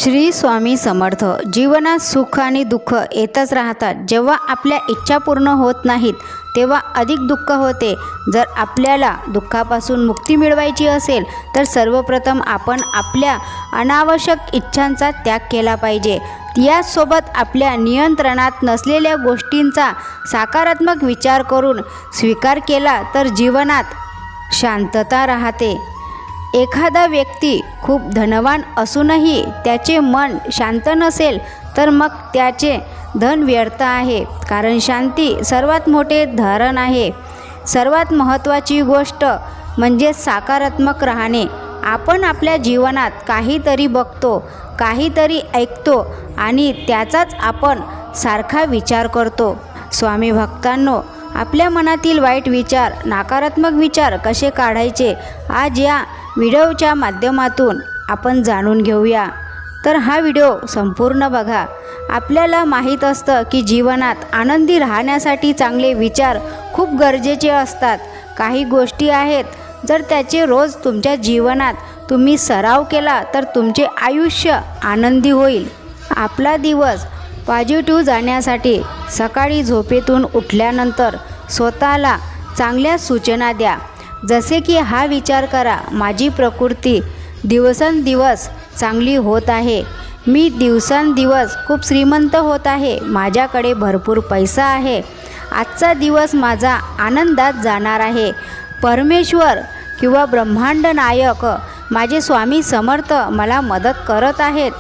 श्री स्वामी समर्थ। जीवनात सुख आणि दुःख येतच राहतात। जेव्हा आपल्या इच्छा पूर्ण होत नाहीत तेव्हा अधिक दुःख होते। जर आपल्याला दुःखापासून मुक्ती मिळवायची असेल तर सर्वप्रथम आपण आपल्या अनावश्यक इच्छांचा त्याग केला पाहिजे। यासोबत आपल्या नियंत्रणात नसलेल्या गोष्टींचा सकारात्मक विचार करून स्वीकार केला तर जीवनात शांतता राहते। एखादा व्यक्ती खूप धनवान असूनही त्याचे मन शांत नसेल तर मग त्याचे धन व्यर्थ आहे, कारण शांती सर्वात मोठे धरण आहे। सर्वात महत्त्वाची गोष्ट म्हणजे सकारात्मक राहणे। आपण आपल्या जीवनात काहीतरी बघतो, काहीतरी ऐकतो आणि त्याचाच आपण सारखा विचार करतो। स्वामी भक्तांनो, आपल्या मनातील वाईट विचार, नकारात्मक विचार कसे काढायचे आज या व्हिडिओच्या माध्यमातून आपण जाणून घेऊया। तर हा व्हिडिओ संपूर्ण बघा। आपल्याला माहीत असतं की जीवनात आनंदी राहण्यासाठी चांगले विचार खूप गरजेचे असतात। काही गोष्टी आहेत, जर त्याचे रोज तुमच्या जीवनात तुम्ही सराव केला तर तुमचे आयुष्य आनंदी होईल। आपला दिवस पॉझिटिव्ह जाण्यासाठी सकाळी झोपेतून उठल्यानंतर स्वतःला चांगल्या सूचना द्या। जसे की हा विचार करा, माझी प्रकृती दिवसेंदिवस चांगली होत आहे, मी दिवसेंदिवस खूप श्रीमंत होत आहे, माझ्याकडे भरपूर पैसा आहे, आजचा दिवस माझा आनंदात जाणार आहे। परमेश्वर किंवा ब्रह्मांड नायक माझे स्वामी समर्थ मला मदत करत आहेत,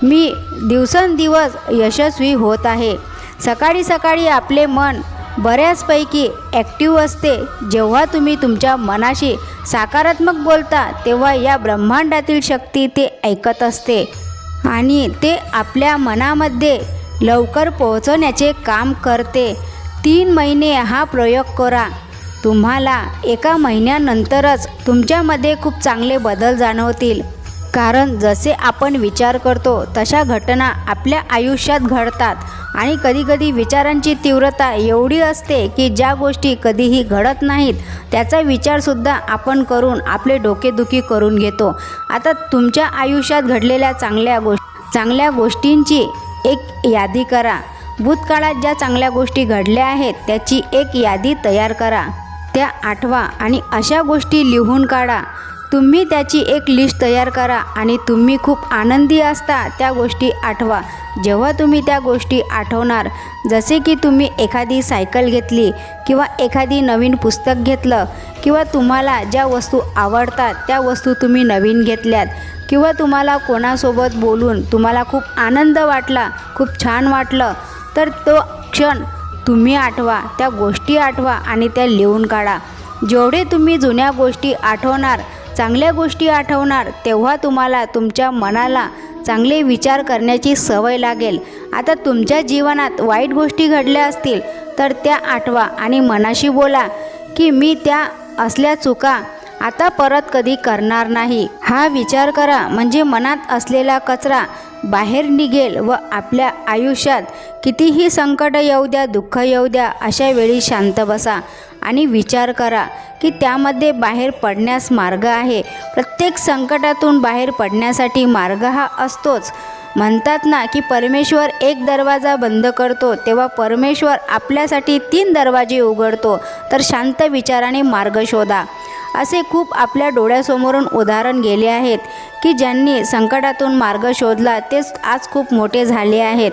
मी दिवसेंदिवस यशस्वी होत आहे। सकाळी सकाळी आपले मन बऱ्याचपैकी ॲक्टिव्ह असते। जेव्हा तुम्ही तुमच्या मनाशी सकारात्मक बोलता तेव्हा या ब्रह्मांडातील शक्ती ते ऐकत असते आणि ते आपल्या मनामध्ये लवकर पोहोचण्याचे काम करते। 3 महिने हा प्रयोग करा, तुम्हाला एका महिन्यानंतरच तुमच्यामध्ये खूप चांगले बदल जाणवतील। कारण जसे आपण विचार करतो तशा घटना आपल्या आयुष्यात घडतात आणि कधीकधी विचारांची तीव्रता एवढी असते की ज्या गोष्टी कधीही घडत नाहीत त्याचा विचारसुद्धा आपण करून आपले डोकेदुखी करून घेतो। आता तुमच्या आयुष्यात घडलेल्या चांगल्या गोष्टींची एक यादी करा। भूतकाळात ज्या चांगल्या गोष्टी घडल्या आहेत त्याची एक यादी तयार करा, त्या आठवा आणि अशा गोष्टी लिहून काढा। तुम्ही त्याची एक लिस्ट तयार करा आणि तुम्ही खूप आनंदी असता त्या गोष्टी आठवा। जेव्हा तुम्ही त्या गोष्टी आठवणार, जसे की तुम्ही एखादी सायकल घेतली किंवा एखादी नवीन पुस्तक घेतलं किंवा तुम्हाला ज्या वस्तू आवडतात त्या वस्तू तुम्ही नवीन घेतल्यात किंवा तुम्हाला कोणासोबत बोलून तुम्हाला खूप आनंद वाटला, खूप छान वाटलं, तर तो क्षण तुम्ही आठवा, त्या गोष्टी आठवा आणि त्या लिहून काढा। जेवढे तुम्ही जुन्या गोष्टी आठवणार, चांगल्या गोष्टी आठवणार, तेव्हा तुम्हाला तुमच्या मनाला चांगले विचार करण्याची सवय लागेल। आता तुमच्या जीवनात वाईट गोष्टी घडल्या असतील तर त्या आठवा आणि मनाशी बोला की मी त्या असल्या चुका आता परत कधी करणार नाही। हा विचार करा, म्हणजे मनात असलेला कचरा बाहेर निघेल व आपल्या आयुष्यात कितीही संकट येऊ द्या, दुःख येऊ द्या, अशा वेळी शांत बसा आणि विचार करा की त्यामध्ये बाहेर पडण्यास मार्ग आहे। प्रत्येक संकटातून बाहेर पडण्यासाठी मार्ग हा असतोच। म्हणतात ना की परमेश्वर एक दरवाजा बंद करतो तेव्हा परमेश्वर आपल्यासाठी 3 दरवाजे उघडतो। तर शांत विचाराने मार्ग शोधा। असे खूप आपल्या डोळ्यासमोरून उदाहरण गेले आहेत की ज्यांनी संकटातून मार्ग शोधला तेच आज खूप मोठे झाले आहेत।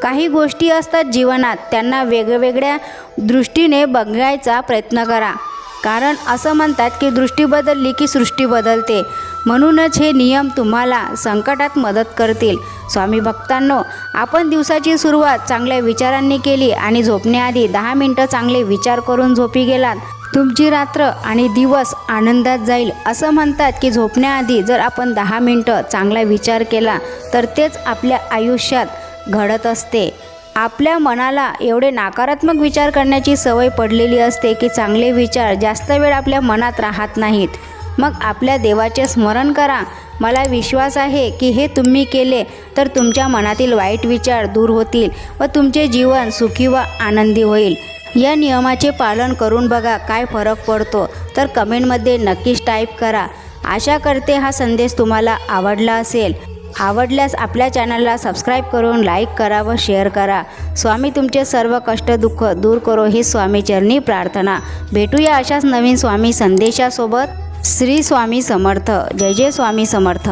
काही गोष्टी असतात जीवनात, त्यांना वेगवेगळ्या दृष्टीने बघायचा प्रयत्न करा, कारण असं म्हणतात की दृष्टी बदलली की सृष्टी बदलते। म्हणूनच हे नियम तुम्हाला संकटात मदत करतील। स्वामी भक्तांनो, आपण दिवसाची सुरुवात चांगल्या विचारांनी केली आणि झोपण्याआधी 10 मिनिटं चांगले विचार करून झोपी गेलात, तुमची रात्र आणि दिवस आनंदात जाईल। असं म्हणतात की झोपण्याआधी जर आपण 10 मिनिटं चांगला विचार केला तर तेच आपल्या आयुष्यात घडत असते। आपल्या मनाला एवढे नकारात्मक विचार करण्याची सवय पडलेली असते की चांगले विचार जास्त वेळ आपल्या मनात राहत नाहीत। मग आपल्या देवाचे स्मरण करा। मला विश्वास आहे की हे तुम्ही केले तर तुमच्या मनातील वाईट विचार दूर होतील व तुमचे जीवन सुखी व आनंदी होईल। या नियमाचे पालन करून बघा काय फरक पडतो, तर कमेंटमध्ये नक्कीच टाईप करा। आशा करते हा संदेश तुम्हाला आवडला असेल। आवडल्यास आपल्या चॅनलला सबस्क्राईब करून लाईक करा व शेअर करा. स्वामी तुमचे सर्व कष्ट दुःख दूर करो ही स्वामीचरणी प्रार्थना. भेटूया अशाच नवीन स्वामी संदेशासोबत. श्री स्वामी समर्थ. जय जय स्वामी समर्थ.